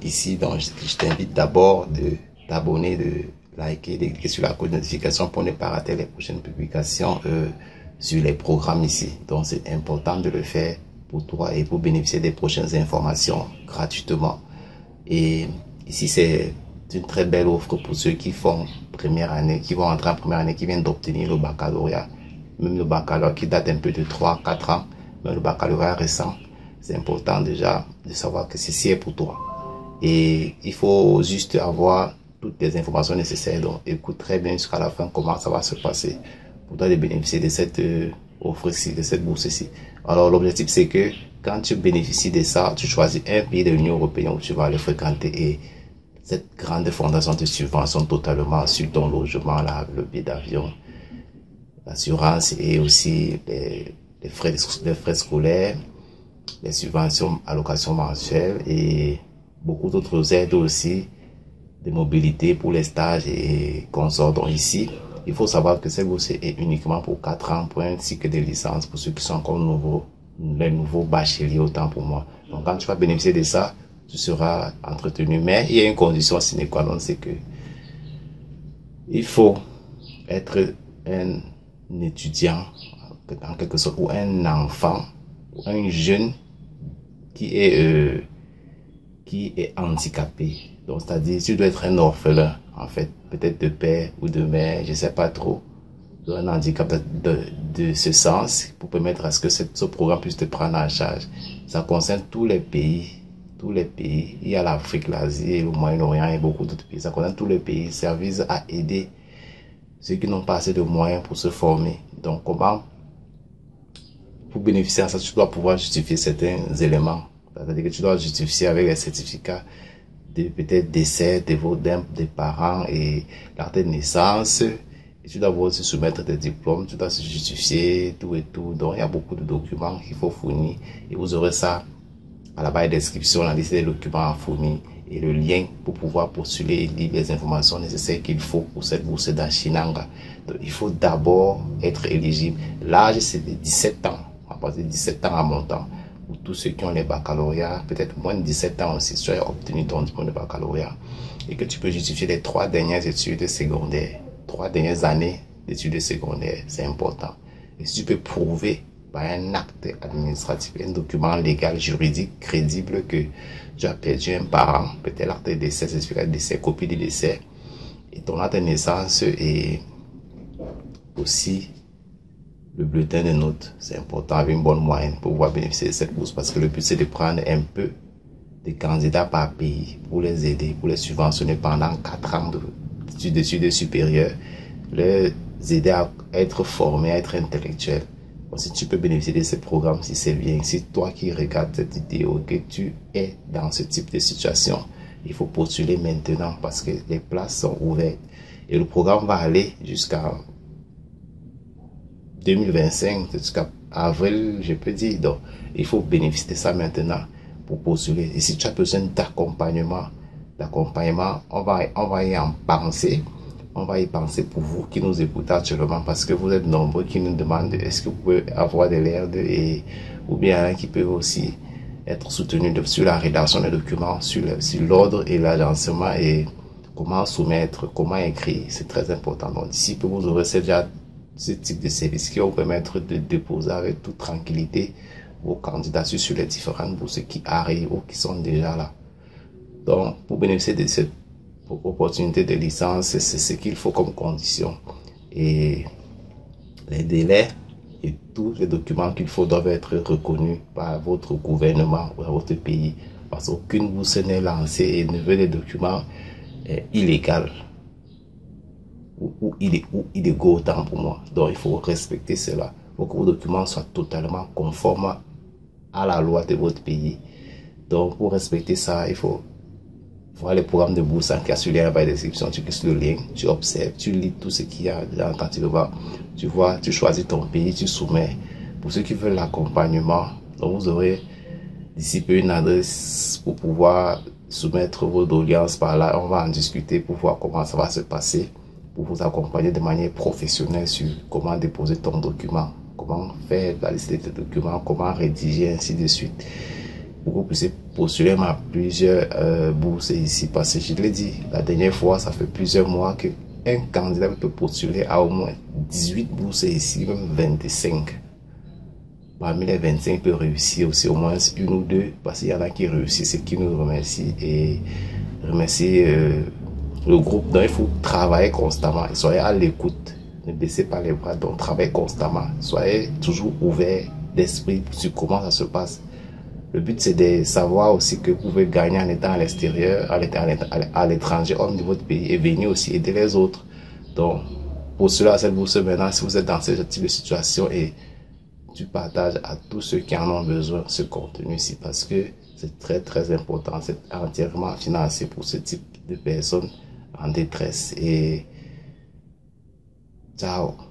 ici. Donc, je t'invite d'abord de t'abonner, de liker, de cliquer sur la cloche de notification pour ne pas rater les prochaines publications sur les programmes ici. Donc, c'est important de le faire pour toi et pour bénéficier des prochaines informations gratuitement. Et ici, c'est une très belle offre pour ceux qui font première année, qui vont entrer en première année, qui viennent d'obtenir le baccalauréat. Même le baccalauréat qui date un peu de 3-4 ans, même le baccalauréat récent. C'est important déjà de savoir que ceci est pour toi. Et il faut juste avoir toutes les informations nécessaires. Donc, écoute très bien jusqu'à la fin comment ça va se passer pour toi de bénéficier de cette offre-ci, de cette bourse-ci. Alors, l'objectif, c'est que quand tu bénéficies de ça, tu choisis un pays de l'Union européenne où tu vas aller fréquenter et cette grande fondation te subventionne totalement sur ton logement, le billet d'avion, l'assurance et aussi les frais scolaires, les subventions, allocations mensuelles et beaucoup d'autres aides aussi de mobilité pour les stages et consorts. Donc ici, il faut savoir que cette bourse est uniquement pour 4 ans pour un cycle de licence pour ceux qui sont encore nouveaux, les nouveaux bacheliers autant pour moi. Donc quand tu vas bénéficier de ça, tu seras entretenu. Mais il y a une condition sine qua non, c'est que il faut être un étudiant en quelque sorte ou un enfant ou un jeune qui est handicapé. Donc, c'est-à-dire, tu dois être un orphelin, en fait, peut-être de père ou de mère, je sais pas trop, un handicap de ce sens pour permettre à ce que ce programme puisse te prendre en charge. Ça concerne tous les pays. Tous les pays. Il y a l'Afrique, l'Asie, le Moyen-Orient et beaucoup d'autres pays. Ça concerne tous les pays. Ça vise à aider ceux qui n'ont pas assez de moyens pour se former. Donc, comment, pour bénéficier de ça, tu dois pouvoir justifier certains éléments. C'est-à-dire que tu dois justifier avec les certificats de peut-être décès des parents et l'acte de naissance. Et tu dois aussi soumettre tes diplômes, tu dois se justifier, tout et tout. Donc, il y a beaucoup de documents qu'il faut fournir. Et vous aurez ça à la barre de description, la liste des documents à fournir et le lien pour pouvoir postuler et lire les informations nécessaires qu'il faut pour cette bourse d'Achinanga. Donc, il faut d'abord être éligible. L'âge, c'est de 17 ans. À partir de 17 ans à montant. Pour tous ceux qui ont les baccalauréats, peut-être moins de 17 ans aussi, si tu as obtenu ton diplôme de baccalauréat et que tu peux justifier les 3 dernières études secondaires, 3 dernières années d'études secondaires, c'est important. Et si tu peux prouver par un acte administratif, un document légal, juridique, crédible que tu as perdu un parent, peut-être l'acte de décès, certificat de décès, copie de décès, et ton acte de naissance et aussi le bulletin de notes, c'est important avec une bonne moyenne pour pouvoir bénéficier de cette bourse parce que le but c'est de prendre un peu de candidats par pays pour les aider, pour les subventionner pendant 4 ans d'études supérieures, les aider à être formés, à être intellectuels. Bon, si tu peux bénéficier de ce programme, si c'est bien, si toi qui regardes cette vidéo, que tu es dans ce type de situation, il faut postuler maintenant parce que les places sont ouvertes et le programme va aller jusqu'à 2025, jusqu'à avril, je peux dire. Donc, il faut bénéficier de ça maintenant pour postuler. Et si tu as besoin d'accompagnement, on va y en penser. On va y penser pour vous qui nous écoutez actuellement parce que vous êtes nombreux qui nous demandent est-ce que vous pouvez avoir de l'aide ou bien qui peuvent aussi être soutenus sur la rédaction des documents, sur l'ordre et l'agencement et comment soumettre, comment écrire. C'est très important. Donc, d'ici peu, vous aurez déjà ce type de service qui va vous permettre de déposer avec toute tranquillité vos candidatures sur les différentes bourses qui arrivent ou qui sont déjà là. Donc, pour bénéficier de cette opportunité de licence, c'est ce qu'il faut comme condition. Et les délais et tous les documents qu'il faut doivent être reconnus par votre gouvernement ou à votre pays. Parce qu'aucune bourse n'est lancée et ne veut des documents illégaux. Ou illégaux autant pour moi. Donc il faut respecter cela. Il faut que vos documents soient totalement conformes à la loi de votre pays. Donc pour respecter ça, il faut voir les programmes de bourse qui a sur le lien par description. Tu cliques sur le lien, tu observes, tu lis tout ce qu'il y a dans quand tu le vois. Tu vois, tu choisis ton pays, tu soumets. Pour ceux qui veulent l'accompagnement, donc vous aurez d'ici peu une adresse pour pouvoir soumettre vos doléances par là. On va en discuter pour voir comment ça va se passer, pour vous accompagner de manière professionnelle sur comment déposer ton document, comment faire la liste de tes documents, comment rédiger, ainsi de suite. pour que vous puissiez postuler à plusieurs bourses ici. Parce que je l'ai dit, la dernière fois, ça fait plusieurs mois que un candidat peut postuler à au moins 18 bourses ici, même 25. Parmi les 25, il peut réussir aussi au moins une ou deux, parce qu'il y en a qui réussissent et qui nous remercient. Et remercier le groupe. Donc, il faut travailler constamment. Soyez à l'écoute. Ne baissez pas les bras. Donc, travaillez constamment. Soyez toujours ouvert d'esprit sur comment ça se passe. Le but, c'est de savoir aussi que vous pouvez gagner en étant à l'extérieur, à l'étranger, hors de votre pays, et venir aussi aider les autres. Donc, pour cela, cette bourse maintenant, si vous êtes dans ce type de situation et tu partages à tous ceux qui en ont besoin ce contenu-ci, parce que c'est très, très important. C'est entièrement financé pour ce type de personnes en détresse. Et ciao.